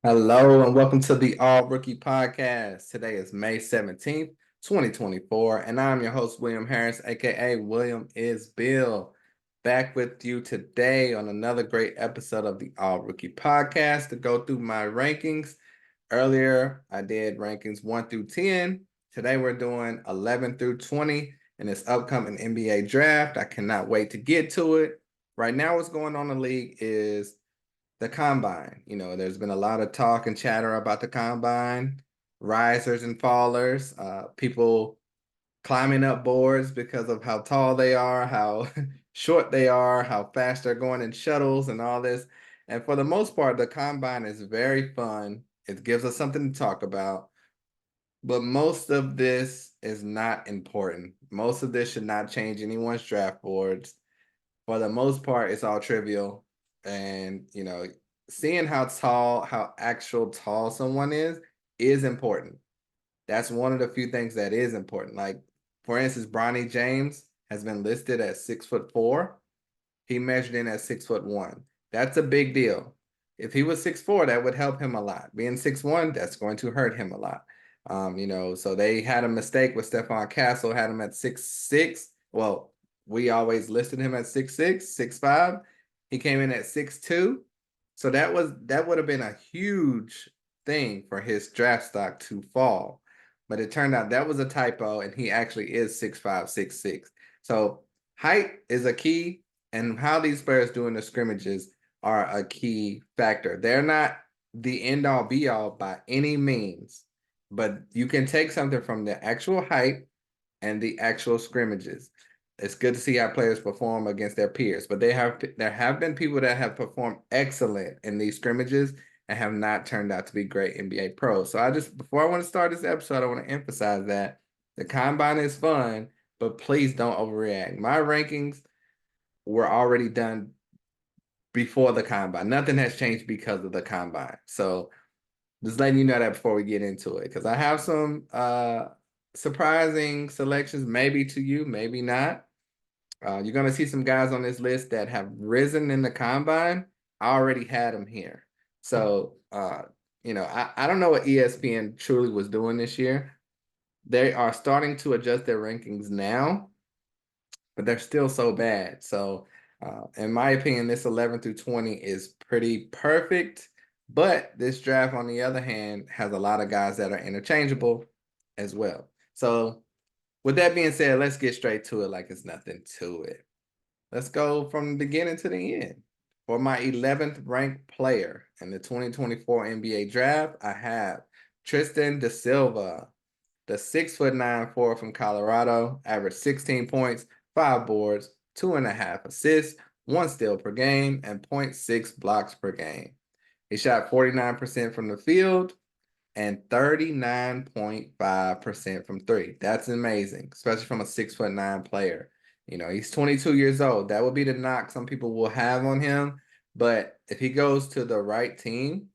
Hello and welcome to the All Rookie Podcast. Today is May 17th, 2024, and I'm your host, William Harris, aka William is Bill, back with you today on another great episode of the All Rookie Podcast to go through my rankings. Earlier, I did rankings 1 through 10. Today, we're doing 11 through 20 in this upcoming NBA draft. I cannot wait to get to it. Right now, what's going on in the league is the combine. There's been a lot of talk and chatter about the combine, risers and fallers, people climbing up boards because of how tall they are, how short they are, how fast they're going in shuttles and all this. And for the most part, the combine is very fun. It gives us something to talk about. But most of this is not important. Most of this should not change anyone's draft boards. For the most part, it's all trivial. And, seeing how actual tall someone is important. That's one of the few things that is important. Like, for instance, Bronny James has been listed at 6'4". He measured in at 6'1". That's a big deal. If he was 6'4", that would help him a lot. Being 6'1", that's going to hurt him a lot. So they had a mistake with Stephon Castle, had him at 6'6". Well, we always listed him at 6'6", 6'5". He came in at 6'2". So that would have been a huge thing for his draft stock to fall. But it turned out that was a typo, and he actually is 6'5", 6'6". So height is a key, and how these players do in the scrimmages are a key factor. They're not the end all be all by any means, but you can take something from the actual height and the actual scrimmages. It's good to see how players perform against their peers, but there have been people that have performed excellent in these scrimmages and have not turned out to be great NBA pros. So before I want to start this episode, I want to emphasize that the combine is fun, but please don't overreact. My rankings were already done before the combine. Nothing has changed because of the combine. So just letting you know that before we get into it, because I have some surprising selections, maybe to you, maybe not. You're going to see some guys on this list that have risen in the combine. I already had them here. So, I don't know what ESPN truly was doing this year. They are starting to adjust their rankings now, but they're still so bad. So, in my opinion, this 11 through 20 is pretty perfect. But this draft, on the other hand, has a lot of guys that are interchangeable as well. So, with that being said, let's get straight to it like it's nothing to it. Let's go from the beginning to the end. For my 11th ranked player in the 2024 NBA draft, I have Tristan da Silva, the 6'9" forward from Colorado, averaged 16 points, 5 boards, 2.5 assists, 1 steal per game, and 0.6 blocks per game. He shot 49% from the field and 39.5% from three. That's amazing, especially from a 6'9" player. He's 22 years old. That would be the knock some people will have on him. But if he goes to the right team,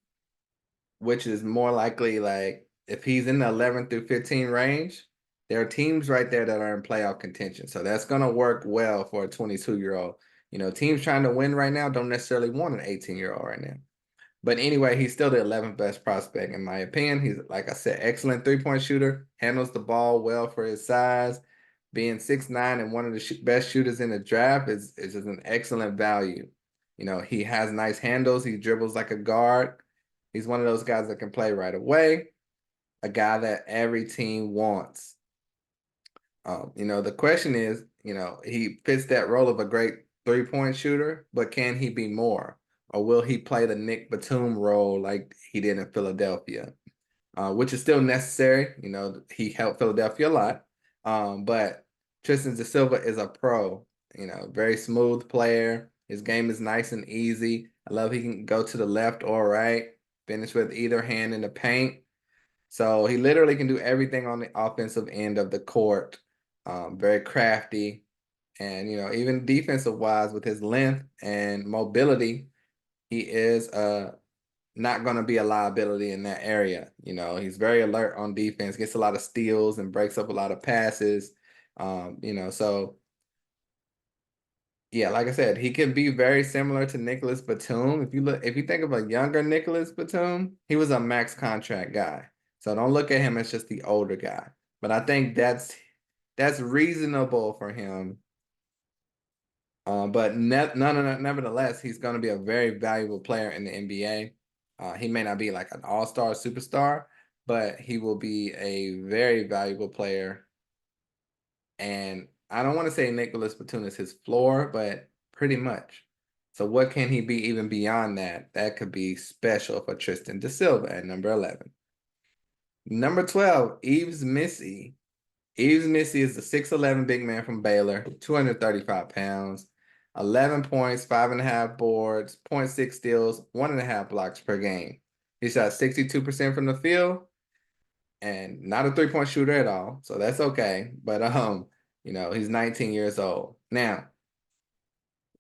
which is more likely like if he's in the 11 through 15 range, there are teams right there that are in playoff contention. So that's going to work well for a 22-year-old. Teams trying to win right now don't necessarily want an 18-year-old right now. But anyway, he's still the 11th best prospect in my opinion. He's, like I said, excellent three-point shooter, handles the ball well for his size. Being 6'9" and one of the best shooters in the draft is just an excellent value. He has nice handles. He dribbles like a guard. He's one of those guys that can play right away, a guy that every team wants. The question is, he fits that role of a great three-point shooter, but can he be more? Or will he play the Nick Batum role like he did in Philadelphia, which is still necessary. He helped Philadelphia a lot. But Tristan da Silva is a pro, very smooth player. His game is nice and easy. I love he can go to the left or right, finish with either hand in the paint. So he literally can do everything on the offensive end of the court. Very crafty. And, even defensive wise with his length and mobility, he is not going to be a liability in that area. He's very alert on defense, gets a lot of steals and breaks up a lot of passes. So Yeah, like I said, he can be very similar to Nicholas Batum. If you think of a younger Nicholas Batum, he was a max contract guy. So don't look at him as just the older guy. But I think that's reasonable for him. But nevertheless, he's going to be a very valuable player in the NBA. He may not be like an all-star superstar, but he will be a very valuable player. And I don't want to say Nicholas Batum is his floor, but pretty much. So what can he be even beyond that? That could be special for Tristan da Silva at number 11. Number 12, Yves Missi. Yves Missi is the 6'11 big man from Baylor, 235 pounds, 11 points, 5.5 boards, 0.6 steals, 1.5 blocks per game. He shot 62% from the field and not a three-point shooter at all. So that's okay. But he's 19 years old. Now,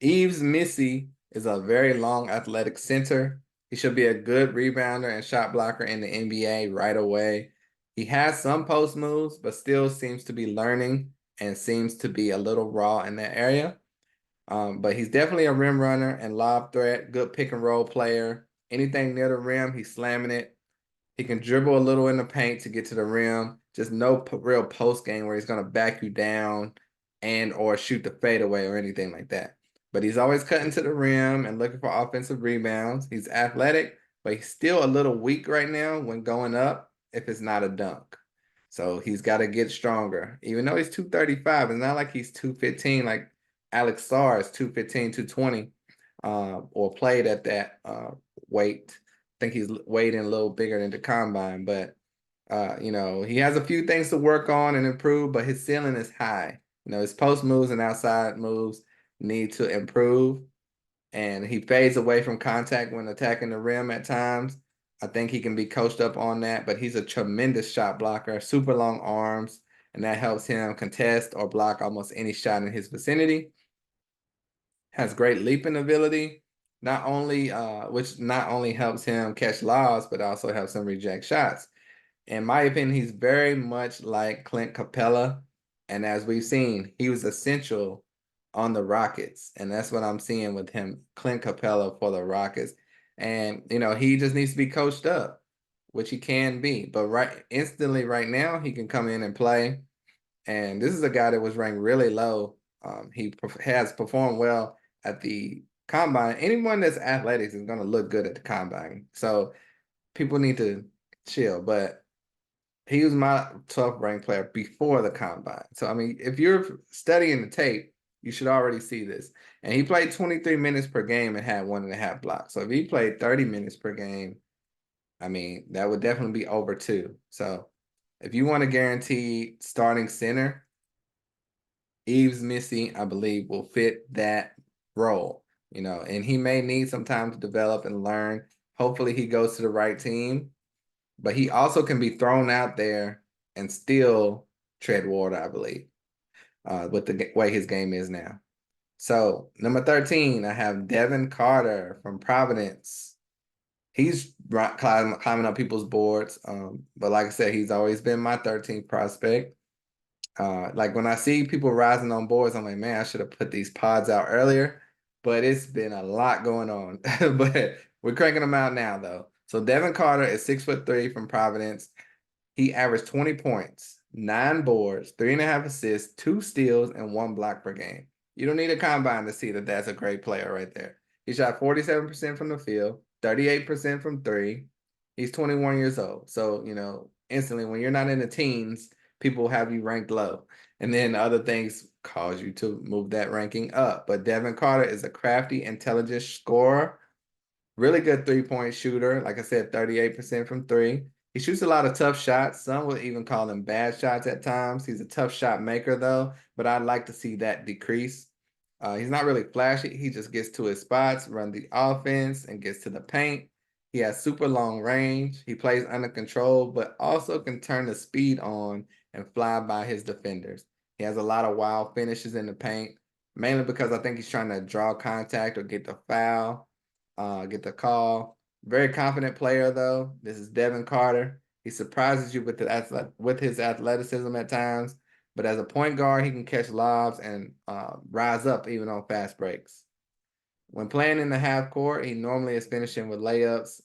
Yves Missi is a very long athletic center. He should be a good rebounder and shot blocker in the NBA right away. He has some post moves, but still seems to be learning and seems to be a little raw in that area. But he's definitely a rim runner and lob threat, good pick and roll player. Anything near the rim, he's slamming it. He can dribble a little in the paint to get to the rim. Just no real post game where he's going to back you down and or shoot the fadeaway or anything like that. But he's always cutting to the rim and looking for offensive rebounds. He's athletic, but he's still a little weak right now when going up if it's not a dunk. So he's got to get stronger. Even though he's 235, it's not like he's 215 like Alex Sarr is 215, 220, or played at that weight. I think he's weighed in a little bigger than the combine, but he has a few things to work on and improve, but his ceiling is high. His post moves and outside moves need to improve, and he fades away from contact when attacking the rim at times. I think he can be coached up on that, but he's a tremendous shot blocker, super long arms, and that helps him contest or block almost any shot in his vicinity. Has great leaping ability, which not only helps him catch lobs, but also helps him reject shots. In my opinion, he's very much like Clint Capella. And as we've seen, he was essential on the Rockets. And that's what I'm seeing with him, Clint Capella for the Rockets. And, he just needs to be coached up, which he can be. But instantly right now, he can come in and play. And this is a guy that was ranked really low. He has performed well at the combine. Anyone that's athletics is going to look good at the combine. So people need to chill. But he was my 12th ranked player before the combine. So, I mean, if you're studying the tape, you should already see this. And he played 23 minutes per game and had 1.5 blocks. So if he played 30 minutes per game, I mean, that would definitely be over 2. So if you want a guaranteed starting center, Yves Missi, I believe, will fit that role, and he may need some time to develop and learn. Hopefully he goes to the right team, but he also can be thrown out there and still tread water, I believe, with the way his game is now. So number 13, I have Devin Carter from Providence. He's climbing up people's boards, but like I said, he's always been my 13th prospect. Like when I see people rising on boards, I'm like, man, I should have put these pods out earlier, but it's been a lot going on. But we're cranking them out now, though. So Devin Carter is 6'3" from Providence. He averaged 20 points, 9 boards, 3.5 assists, 2 steals, and 1 block per game. You don't need a combine to see that that's a great player right there. He shot 47% from the field, 38% from 3. He's 21 years old. So, instantly when you're not in the teens, people have you ranked low. And then other things cause you to move that ranking up. But Devin Carter is a crafty, intelligent scorer, really good three-point shooter. Like I said, 38% from 3. He shoots a lot of tough shots. Some would even call them bad shots at times. He's a tough shot maker, though, but I'd like to see that decrease. He's not really flashy. He just gets to his spots, run the offense, and gets to the paint. He has super long range. He plays under control, but also can turn the speed on and fly by his defenders. He has a lot of wild finishes in the paint, mainly because I think he's trying to draw contact or get the foul, get the call. Very confident player, though. This is Devin Carter. He surprises you with his athleticism at times, but as a point guard, he can catch lobs and rise up even on fast breaks. When playing in the half court, he normally is finishing with layups,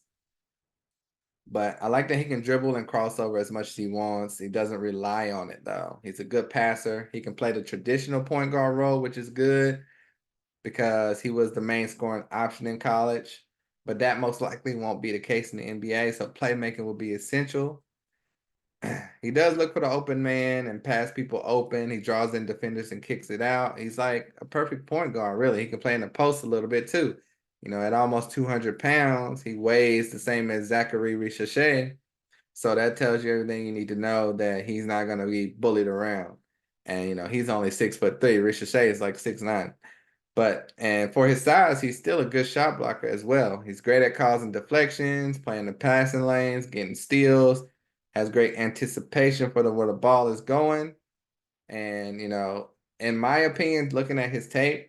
but I like that he can dribble and crossover as much as he wants. He doesn't rely on it, though. He's a good passer. He can play the traditional point guard role, which is good because he was the main scoring option in college, but that most likely won't be the case in the NBA, so playmaking will be essential. He does look for the open man and pass people open. He draws in defenders and kicks it out. He's like a perfect point guard, really. He can play in the post a little bit too. You know, at almost 200 pounds, he weighs the same as Zachary Richache. So that tells you everything you need to know that he's not going to be bullied around. And, you know, he's only 6'3". Richache is like 6'9". And for his size, he's still a good shot blocker as well. He's great at causing deflections, playing the passing lanes, getting steals, has great anticipation for where the ball is going. And, you know, in my opinion, looking at his tape,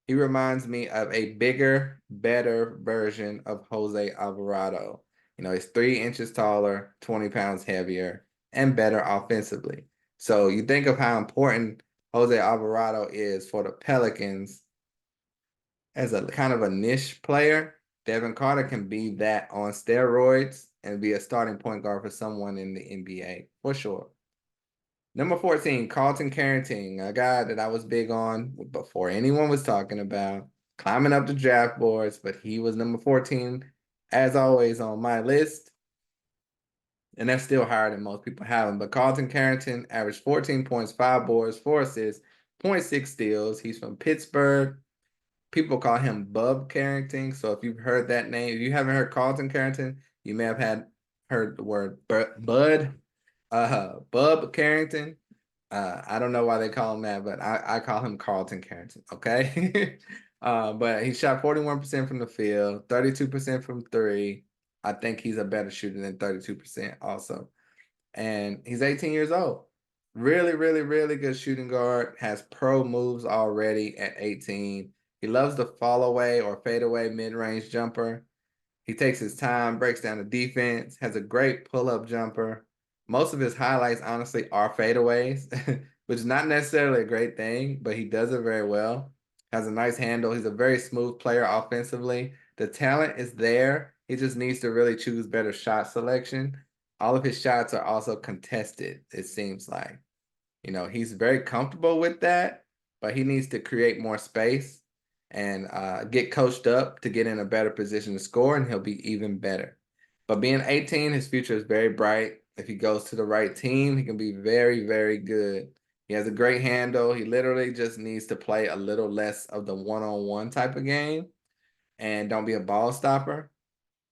he reminds me of a bigger, better version of Jose Alvarado. You know, he's 3 inches taller, 20 pounds heavier, and better offensively. So you think of how important Jose Alvarado is for the Pelicans as a kind of a niche player. Devin Carter can be that on steroids and be a starting point guard for someone in the NBA, for sure. Number 14, Carlton Carrington, a guy that I was big on before anyone was talking about, climbing up the draft boards, but he was number 14, as always, on my list. And that's still higher than most people have him. But Carlton Carrington averaged 14 points, 5 boards, 4 assists, 0.6 steals. He's from Pittsburgh. People call him Bub Carrington. So if you've heard that name, if you haven't heard Carlton Carrington, you may have heard the word Bub Carrington. I don't know why they call him that, but I call him Carlton Carrington. Okay. But he shot 41% from the field, 32% from three. I think he's a better shooter than 32% also. And he's 18 years old. Really, really, really good shooting guard. Has pro moves already at 18. He loves the fall away or fade away mid-range jumper. He takes his time, breaks down the defense, has a great pull-up jumper. Most of his highlights, honestly, are fadeaways, which is not necessarily a great thing, but he does it very well. Has a nice handle. He's a very smooth player offensively. The talent is there. He just needs to really choose better shot selection. All of his shots are also contested, it seems like. You know, he's very comfortable with that, but he needs to create more space and get coached up to get in a better position to score, and he'll be even better. But being 18, his future is very bright. If he goes to the right team, he can be very, very good. He has a great handle. He literally just needs to play a little less of the one-on-one type of game and don't be a ball stopper.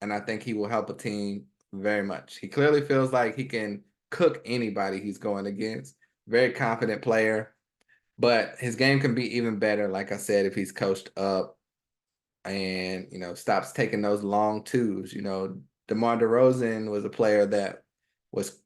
And I think he will help a team very much. He clearly feels like he can cook anybody he's going against. Very confident player, but his game can be even better, like I said, if he's coached up and, you know, stops taking those long twos. You know, DeMar DeRozan was a player that was,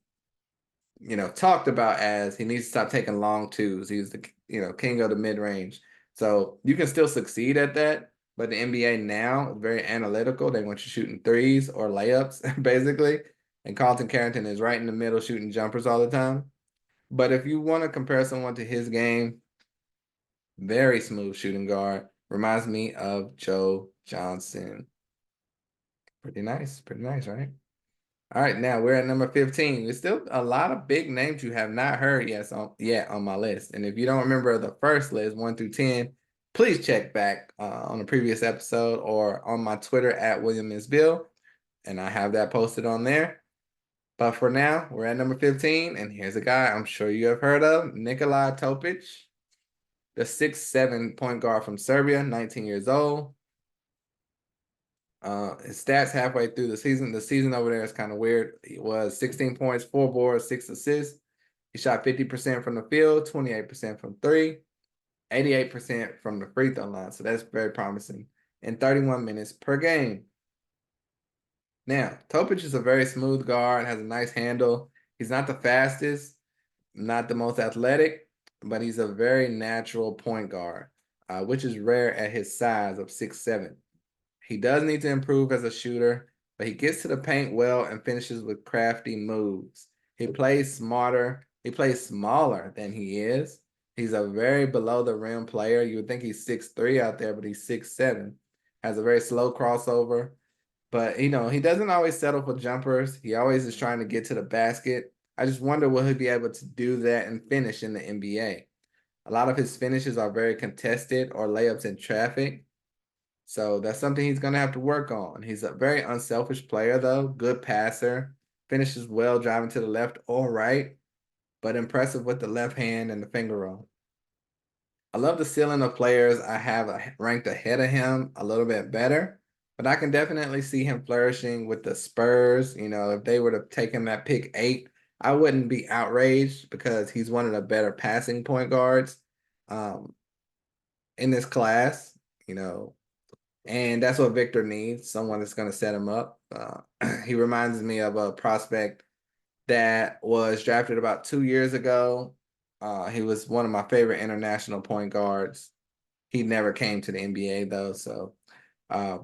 you know, talked about as he needs to stop taking long twos. He's the, you know, king of the mid-range. So you can still succeed at that, but the NBA now is very analytical. They want you shooting threes or layups, basically. And Carlton Carrington is right in the middle shooting jumpers all the time. But if you want to compare someone to his game, very smooth shooting guard. Reminds me of Joe Johnson. Pretty nice, right? All right, now we're at number 15. There's still a lot of big names you have not heard yet on my list. And if you don't remember the first list, 1 through 10, please check back on the previous episode or on my Twitter at William is Bill. And I have that posted on there. But for now, we're at number 15. And here's a guy I'm sure you have heard of, Nikola Topic, the 6'7" point guard from Serbia, 19 years old. His stats halfway through the season over there is kind of weird. He was 16 points, 4 boards, 6 assists. He shot 50% from the field, 28% from three, 88% from the free throw line. So that's very promising in 31 minutes per game. Now, Topic is a very smooth guard, has a nice handle. He's not the fastest, not the most athletic, but he's a very natural point guard, which is rare at his size of 6'7". He does need to improve as a shooter, but he gets to the paint well and finishes with crafty moves. He plays smarter He plays smaller than he is. He's a very below the rim player. You would think he's 6'3" out there, but he's 6'7". Has a very slow crossover. But he doesn't always settle for jumpers. He always is trying to get to the basket. I just wonder will he be able to do that and finish in the NBA. A lot of his finishes are very contested or layups in traffic. So that's something he's going to have to work on. He's a very unselfish player, though. Good passer. Finishes well driving to the left or right, but impressive with the left hand and the finger roll. I love the ceiling of players I have ranked ahead of him a little bit better, but I can definitely see him flourishing with the Spurs. If they were to take him at pick 8, I wouldn't be outraged because he's one of the better passing point guards in this class, and that's what Victor needs, someone that's going to set him up. He reminds me of a prospect that was drafted about 2 years ago. He was one of my favorite international point guards. He never came to the NBA though, so I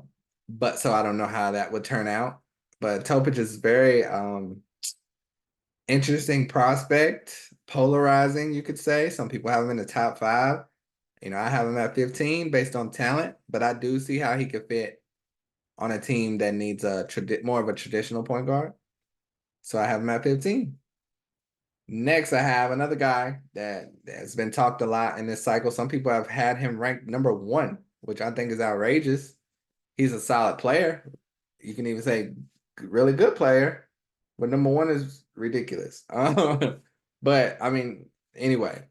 don't know how that would turn out. But Topic is very interesting prospect, polarizing, you could say. Some people have him in the top 5. I have him at 15 based on talent, but I do see how he could fit on a team that needs more of a traditional point guard. So I have him at 15. Next, I have another guy that has been talked a lot in this cycle. Some people have had him ranked number 1, which I think is outrageous. He's a solid player. You can even say really good player, but number 1 is ridiculous. But I mean, anyway,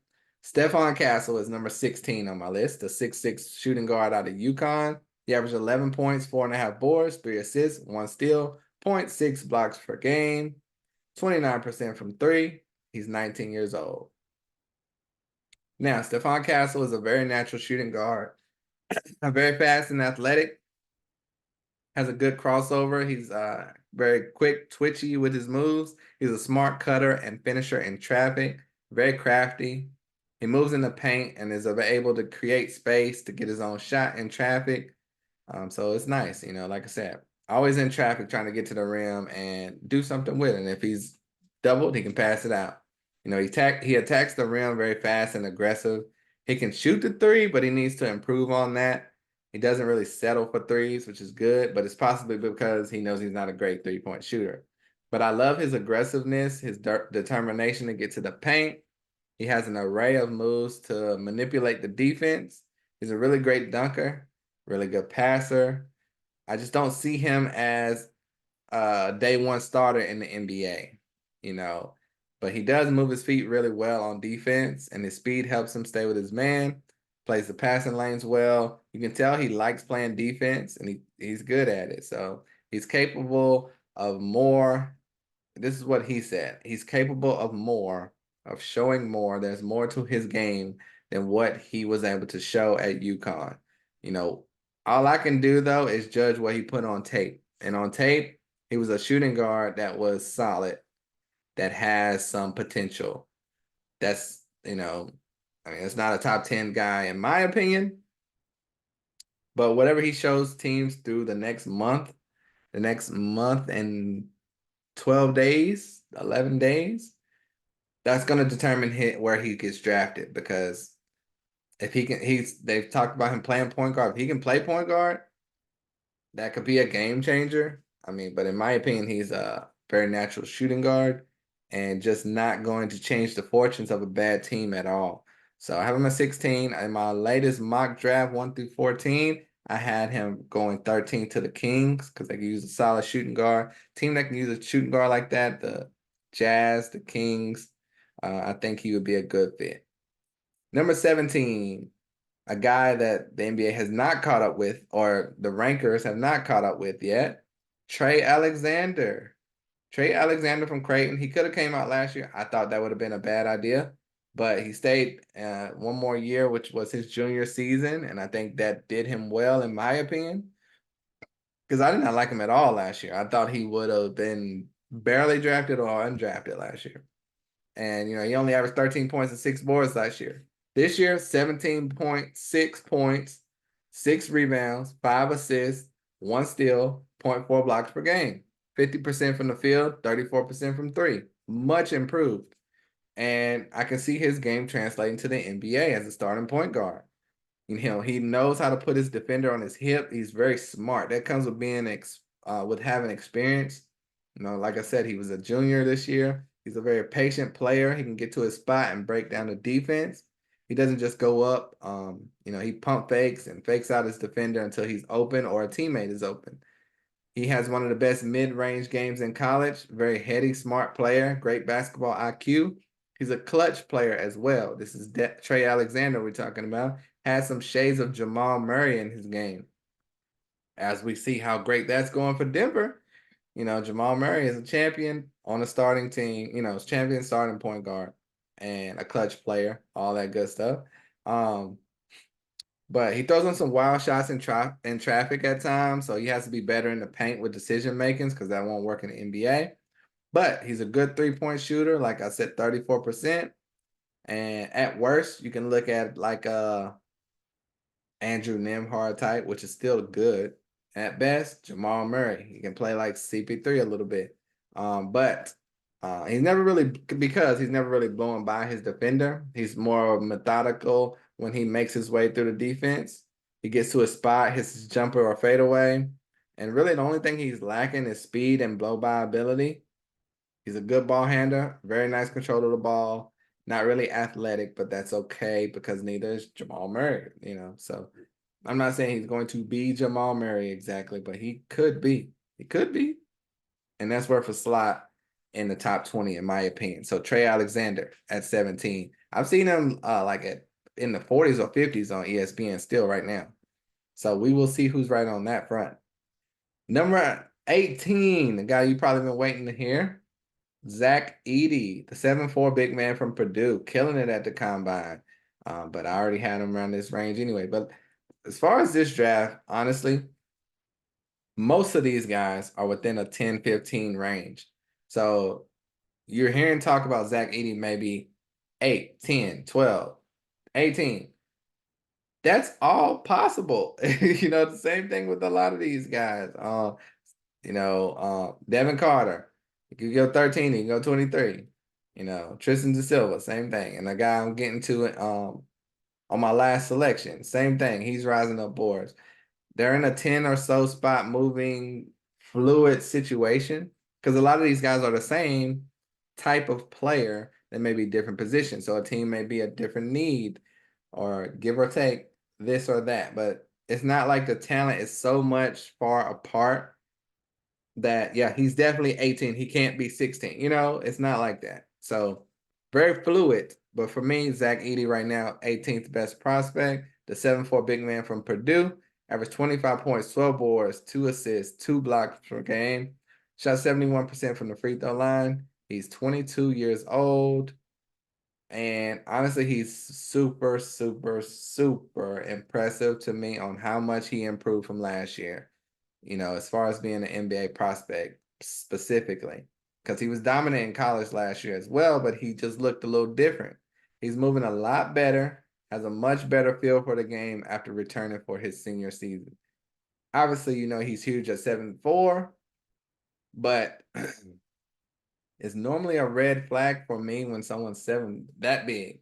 Stephon Castle is number 16 on my list, the 6'6" shooting guard out of UConn. He averaged 11 points, 4.5 boards, 3 assists, 1 steal, 0.6 blocks per game, 29% from 3. He's 19 years old. Now, Stephon Castle is a very natural shooting guard, very fast and athletic, has a good crossover. He's very quick, twitchy with his moves. He's a smart cutter and finisher in traffic, very crafty. He moves in the paint and is able to create space to get his own shot in traffic. So it's nice, like I said, always in traffic trying to get to the rim and do something with it. And if he's doubled, he can pass it out. He attacks the rim very fast and aggressive. He can shoot the 3, but he needs to improve on that. He doesn't really settle for 3s, which is good, but it's possibly because he knows he's not a great 3-point shooter. But I love his aggressiveness, his determination to get to the paint. He has an array of moves to manipulate the defense. He's a really great dunker, really good passer. I just don't see him as a day 1 starter in the NBA, But he does move his feet really well on defense, and his speed helps him stay with his man, plays the passing lanes well. You can tell he likes playing defense, and he's good at it. So he's capable of more. This is what he said. He's capable of more, of showing more. There's more to his game than what he was able to show at UConn. All I can do, though, is judge what he put on tape. And on tape, he was a shooting guard that was solid, that has some potential. That's, it's not a top 10 guy in my opinion, but whatever he shows teams through the next month and 12 days, 11 days, that's going to determine where he gets drafted. Because if they've talked about him playing point guard. If he can play point guard, that could be a game changer. But in my opinion, he's a very natural shooting guard and just not going to change the fortunes of a bad team at all. So I have him at 16. In my latest mock draft, 1 through 14, I had him going 13 to the Kings because they can use a solid shooting guard. Team that can use a shooting guard like that, the Jazz, the Kings, I think he would be a good fit. Number 17, a guy that the NBA has not caught up with, or the rankers have not caught up with yet, Trey Alexander. Trey Alexander from Creighton. He could have came out last year. I thought that would have been a bad idea, but he stayed 1 more year, which was his junior season, and I think that did him well, in my opinion, because I did not like him at all last year. I thought he would have been barely drafted or undrafted last year. And, he only averaged 13 points and 6 boards last year. This year, 17.6 points, 6 rebounds, 5 assists, 1 steal, 0.4 blocks per game. 50% from the field, 34% from 3. Much improved. And I can see his game translating to the NBA as a starting point guard. He knows how to put his defender on his hip. He's very smart. That comes with being with having experience. Like I said, he was a junior this year. He's a very patient player. He can get to his spot and break down the defense. He doesn't just go up. He pump fakes and fakes out his defender until he's open or a teammate is open. He has one of the best mid-range games in college. Very heady, smart player. Great basketball IQ. He's a clutch player as well. This is Trey Alexander we're talking about. Has some shades of Jamal Murray in his game. As we see how great that's going for Denver, Jamal Murray is a champion on a starting team, is champion starting point guard and a clutch player, all that good stuff. But he throws on some wild shots in traffic at times, so he has to be better in the paint with decision makings because that won't work in the NBA. But he's a good three-point shooter, like I said, 34%. And at worst, you can look at like Andrew Nembhard type, which is still good. At best, Jamal Murray. He can play like CP3 a little bit. But he's never really blowing by his defender. He's more methodical when he makes his way through the defense. He gets to a spot, hits his jumper or fadeaway. And really the only thing he's lacking is speed and blow-by ability. He's a good ball handler, very nice control of the ball. Not really athletic, but that's okay because neither is Jamal Murray, So I'm not saying he's going to be Jamal Murray exactly, but he could be. He could be. And that's worth a slot in the top 20, in my opinion. So Trey Alexander at 17. I've seen him in the 40s or 50s on ESPN still right now. So we will see who's right on that front. Number 18, the guy you probably been waiting to hear. Zach Edey, the 7'4" big man from Purdue, killing it at the combine. But I already had him around this range anyway. But as far as this draft, honestly, most of these guys are within a 10-15 range. So you're hearing talk about Zach Edey maybe 8, 10, 12, 18. That's all possible. The same thing with a lot of these guys. Devin Carter. You could go 13, you can go 23. Tristan DeSilva, same thing. And the guy I'm getting to on my last selection, same thing. He's rising up boards. They're in a 10 or so spot moving fluid situation because a lot of these guys are the same type of player. They may be different positions. So a team may be a different need or give or take this or that. But it's not like the talent is so much far apart that, yeah, he's definitely 18. He can't be 16. It's not like that. So very fluid. But for me, Zach Edey right now, 18th best prospect, the 7'4" big man from Purdue, averaged 25 points, 12 boards, 2 assists, 2 blocks per game, shot 71% from the free throw line. He's 22 years old. And honestly, he's super, super, super impressive to me on how much he improved from last year. As far as being an NBA prospect specifically, because he was dominant in college last year as well, but he just looked a little different. He's moving a lot better, has a much better feel for the game after returning for his senior season. Obviously, he's huge at 7'4", but it's normally a red flag for me when someone's that big,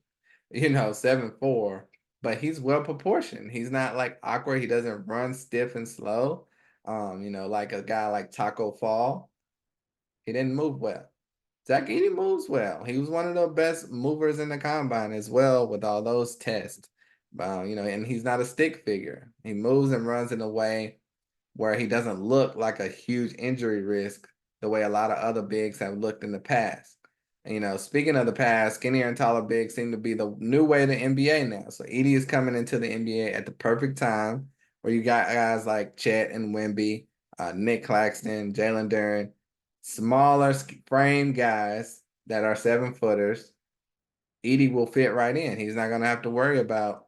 7'4", but he's well proportioned. He's not like awkward. He doesn't run stiff and slow. Like a guy like Taco Fall. He didn't move well. Zach Edey moves well. He was one of the best movers in the combine as well with all those tests. And he's not a stick figure. He moves and runs in a way where he doesn't look like a huge injury risk the way a lot of other bigs have looked in the past. Speaking of the past, skinnier and taller bigs seem to be the new way to NBA now. So Edey is coming into the NBA at the perfect time where you got guys like Chet and Wemby, Nick Claxton, Jalen Duren, smaller frame guys that are 7-footers. Edey will fit right in. He's not going to have to worry about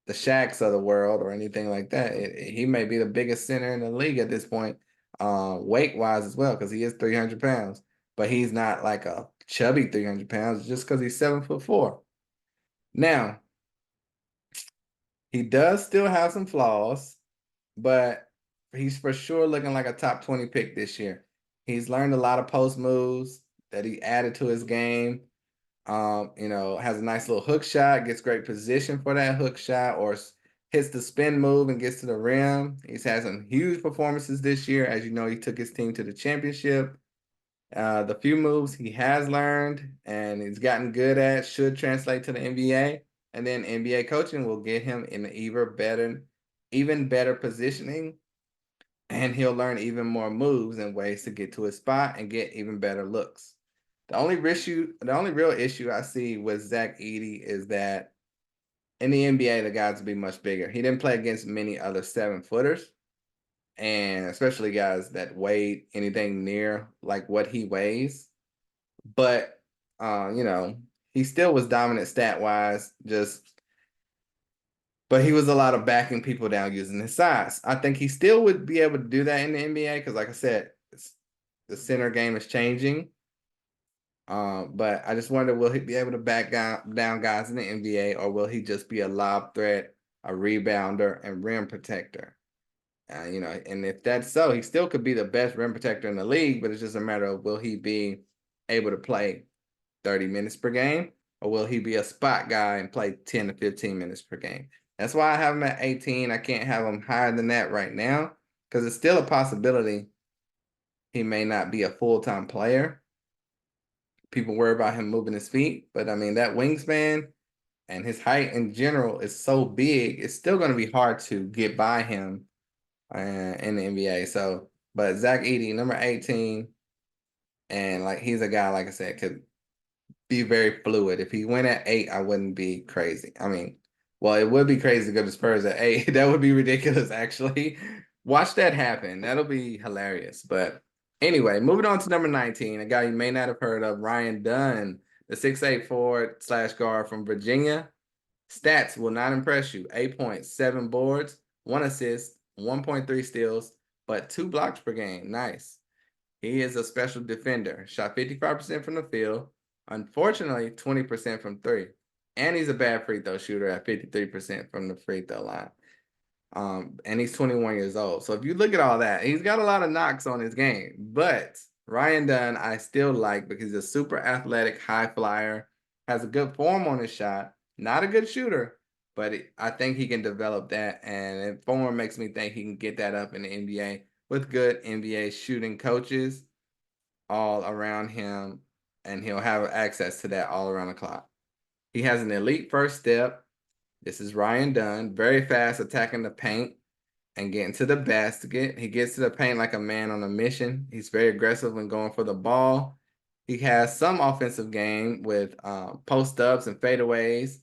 the Shaqs of the world or anything like that. He may be the biggest center in the league at this point, weight-wise as well, because he is 300 pounds. But he's not like a chubby 300 pounds just because he's 7'4". Now, he does still have some flaws, but he's for sure looking like a top 20 pick this year. He's learned a lot of post moves that he added to his game. Has a nice little hook shot, gets great position for that hook shot, or hits the spin move and gets to the rim. He's had some huge performances this year. As you know, he took his team to the championship. The few moves he has learned and he's gotten good at should translate to the NBA. And then NBA coaching will get him in even better positioning. And he'll learn even more moves and ways to get to his spot and get even better looks. The only real issue I see with Zach Edey is that in the NBA, the guys will be much bigger. He didn't play against many other 7-footers, and especially guys that weighed anything near like what he weighs. But he still was dominant stat wise, but he was a lot of backing people down using his size. I think he still would be able to do that in the NBA because, like I said, the center game is changing. But I just wonder, will he be able to back down guys in the NBA, or will he just be a lob threat, a rebounder, and rim protector? And if that's so, he still could be the best rim protector in the league, but it's just a matter of will he be able to play 30 minutes per game, or will he be a spot guy and play 10 to 15 minutes per game? That's why I have him at 18. I can't have him higher than that right now because it's still a possibility he may not be a full-time player. People worry about him moving his feet, but I mean, that wingspan and his height in general is so big, it's still going to be hard to get by him in the NBA. So, but Zach Edey, number 18, and like he's a guy, like I said, could be very fluid. If he went at 8, I wouldn't be crazy. I mean, well, it would be crazy to go to Spurs at 8. That would be ridiculous, actually. Watch that happen. That'll be hilarious. But anyway, moving on to number 19, a guy you may not have heard of, Ryan Dunn, the 6'8" forward/guard from Virginia. Stats will not impress you. 8 points, 7 boards, 1 assist, 1.3 steals, but 2 blocks per game. Nice. He is a special defender. Shot 55% from the field. Unfortunately, 20% from 3. And he's a bad free throw shooter at 53% from the free throw line. And he's 21 years old. So if you look at all that, he's got a lot of knocks on his game. But Ryan Dunn, I still like because he's a super athletic high flyer, has a good form on his shot, not a good shooter, but I think he can develop that. And form makes me think he can get that up in the NBA with good NBA shooting coaches all around him, and he'll have access to that all around the clock. He has an elite first step. This is Ryan Dunn, very fast attacking the paint and getting to the basket. He gets to the paint like a man on a mission. He's very aggressive when going for the ball. He has some offensive game with post-ups and fadeaways,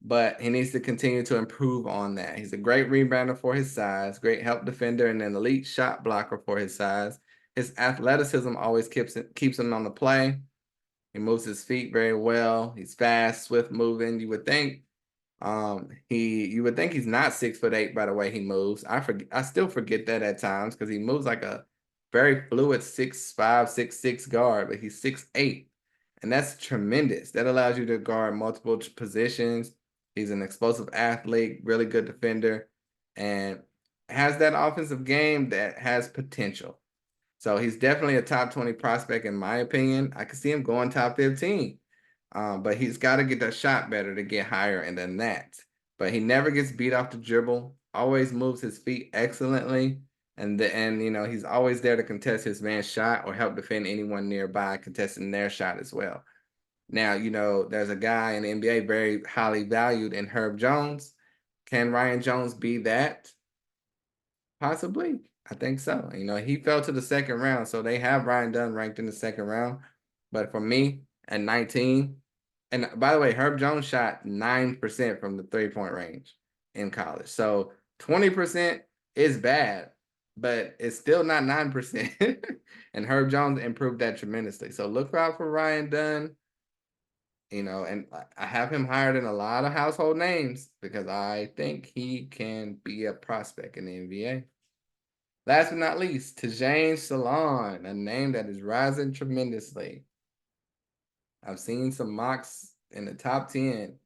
but he needs to continue to improve on that. He's a great rebounder for his size, great help defender, and an elite shot blocker for his size. His athleticism always keeps him on the play. He moves his feet very well. He's fast, swift moving. You would think he's not 6'8" by the way he moves. I still forget that at times because he moves like a very fluid 6'5", 6'6" guard, but he's 6'8". And that's tremendous. That allows you to guard multiple positions. He's an explosive athlete, really good defender, and has that offensive game that has potential. So he's definitely a top 20 prospect in my opinion. I can see him going top 15. But he's got to get that shot better to get higher and than that. But he never gets beat off the dribble, always moves his feet excellently. And he's always there to contest his man's shot or help defend anyone nearby contesting their shot as well. Now, there's a guy in the NBA very highly valued in Herb Jones. Can Ryan Jones be that? Possibly. I think so. He fell to the second round, so they have Ryan Dunn ranked in the second round. But for me, at 19, and by the way, Herb Jones shot 9% from the 3-point range in college. So 20% is bad, but it's still not 9%. And Herb Jones improved that tremendously. So look out for Ryan Dunn. And I have him hired in a lot of household names because I think he can be a prospect in the NBA. Last but not least, Tajane Salon, a name that is rising tremendously. I've seen some mocks in the top 10,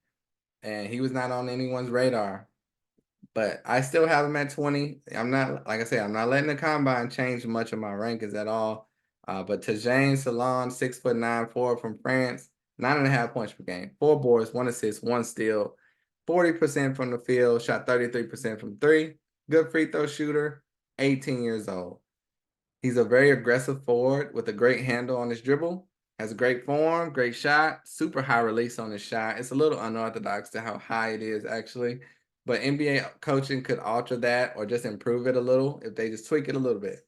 and he was not on anyone's radar. But I still have him at 20. I'm not, like I said, I'm not letting the combine change much of my rankings at all. But Tajane Salon, 6'9" forward from France, 9.5 points per game, 4 boards, 1 assist, 1 steal, 40% from the field, shot 33% from three, good free throw shooter, 18 years old. He's a very aggressive forward with a great handle on his dribble, has a great form, great shot, super high release on his shot. It's a little unorthodox to how high it is actually, but NBA coaching could alter that or just improve it a little if they just tweak it a little bit.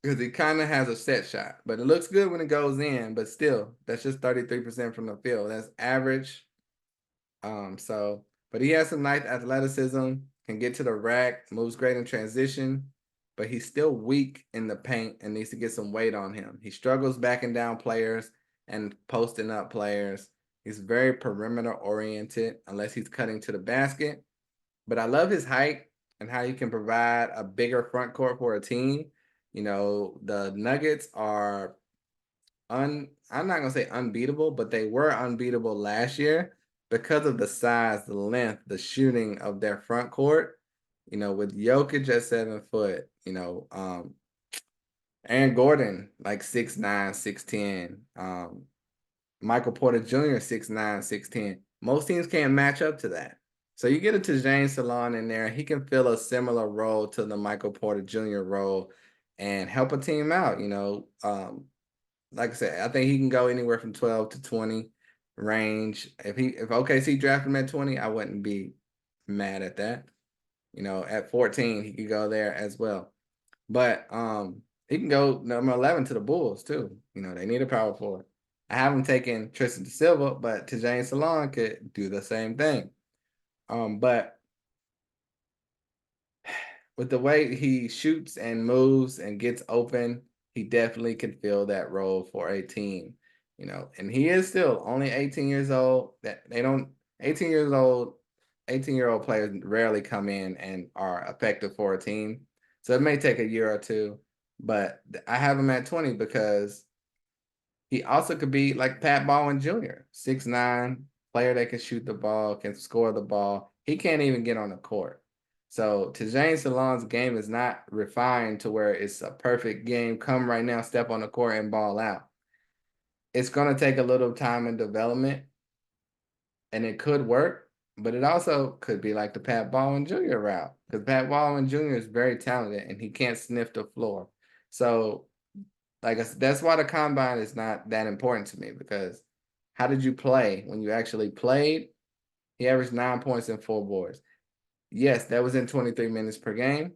Because he kind of has a set shot, but it looks good when it goes in, but still, that's just 33% from the field. That's average. But he has some nice athleticism, can get to the rack, moves great in transition, but he's still weak in the paint and needs to get some weight on him. He struggles backing down players and posting up players. He's very perimeter oriented unless he's cutting to the basket. But I love his height and how he can provide a bigger front court for a team. You know, the Nuggets are I'm not gonna say unbeatable, but they were unbeatable last year because of the size, the length, the shooting of their front court. You know, with Jokic at 7 foot, Aaron Gordon like 6'9", 6'10", Michael Porter Jr. 6'9", 6'10". Most teams can't match up to that. So you get a Tajane Salon in there, he can fill a similar role to the Michael Porter Jr. role and help a team out, like I said, I think he can go anywhere from 12 to 20 range. If OKC drafted him at 20, I wouldn't be mad at that. At 14, he could go there as well. But he can go number 11 to the Bulls too. They need a power forward. I haven't taken Tristan da Silva, but Tajane Salon could do the same thing. But with the way he shoots and moves and gets open, he definitely can fill that role for a team, and he is still only 18 years old. 18-year-old players rarely come in and are effective for a team. So it may take a year or two, but I have him at 20 because he also could be like Pat Baldwin Jr., 6'9", player that can shoot the ball, can score the ball. He can't even get on the court. So Tajane Salon's game is not refined to where it's a perfect game. Come right now, step on the court and ball out. It's going to take a little time and development, and it could work, but it also could be like the Pat Baldwin Jr. route because Pat Baldwin Jr. is very talented and he can't sniff the floor. So like I said, that's why the combine is not that important to me because how did you play when you actually played? He averaged 9 points and 4 boards. Yes, that was in 23 minutes per game.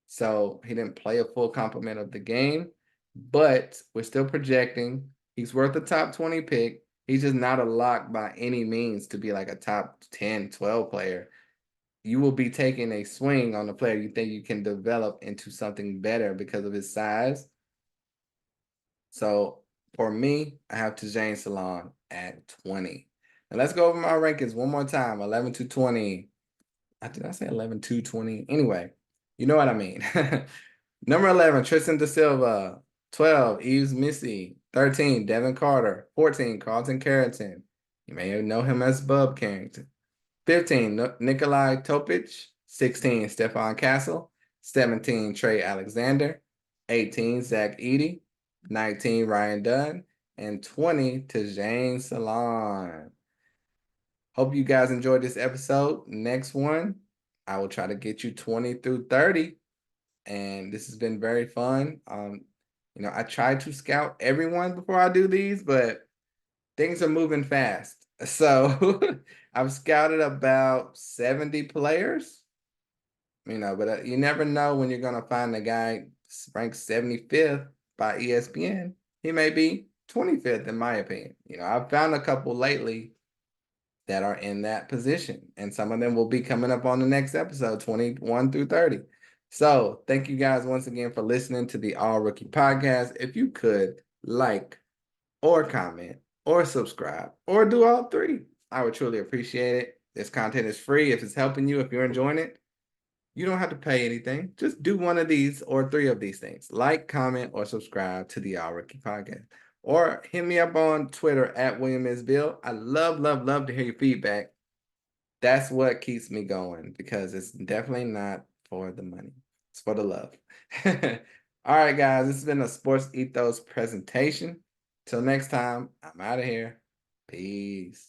So he didn't play a full complement of the game, but we're still projecting. He's worth a top 20 pick. He's just not a lock by any means to be like a top 10, 12 player. You will be taking a swing on the player you think you can develop into something better because of his size. So for me, I have Tajane Salon at 20. Now let's go over my rankings one more time. 11 to 20. Did I say 11 to 20? Anyway, you know what I mean. Number 11, Tristan da Silva. 12, Yves Missi. 13, Devin Carter. 14, Carlton Carrington. You may know him as Bub Carrington. 15, Nikolai Topic. 16, Stefan Castle. 17, Trey Alexander. 18, Zach Edey. 19, Ryan Dunn. And 20, Tajane Salon. Hope you guys enjoyed this episode. Next one, I will try to get you 20 through 30. And this has been very fun. I try to scout everyone before I do these, but things are moving fast. So I've scouted about 70 players, but you never know when you're going to find a guy ranked 75th by ESPN. He may be 25th in my opinion. I've found a couple lately that are in that position, and some of them will be coming up on the next episode, 21 through 30. So thank you guys once again for listening to the All Rookie Podcast. If you could like or comment or subscribe or do all three, I would truly appreciate it. This content is free. If it's helping you, if you're enjoying it, you don't have to pay anything. Just do one of these or three of these things. Like, comment, or subscribe to the All Rookie Podcast. Or hit me up on Twitter at William S. Bill. I love, love, love to hear your feedback. That's what keeps me going because it's definitely not for the money. It's for the love. All right, guys. This has been a Sports Ethos presentation. Till next time, I'm out of here. Peace.